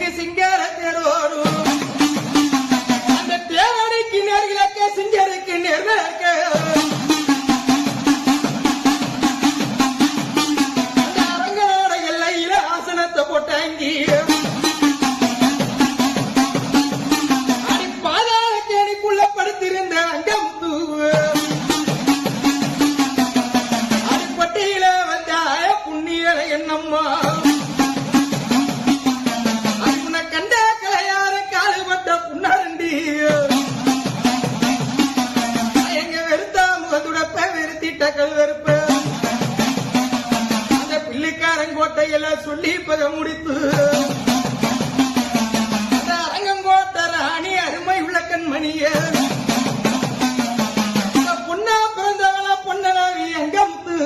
அங்கு சிங்கார தேரோடும் அந்த தேவனுக்கு நேர்கிழக்க சிங்கருக்கு நேர்கிழக்க அந்த அரங்கனோட எல்லையில ஆசனத்தை போட்டாங்கி அடி பாதாள கேணிக்குள்ள படுத்திருந்த அங்கமுத்து அடிப்பட்டியில வந்தாய புண்ணியல என்னம்மா கல்வெறுப்பு அந்த பிள்ளைக்காரங்கோட்டையெல்லாம் சொல்லி பக முடித்து அந்த அரங்கங்கோட்டை ராணி அருமை உள்ள கண்மணிய பொண்ணா பிறந்தவள பொன்னலாவி அங்கமுத்து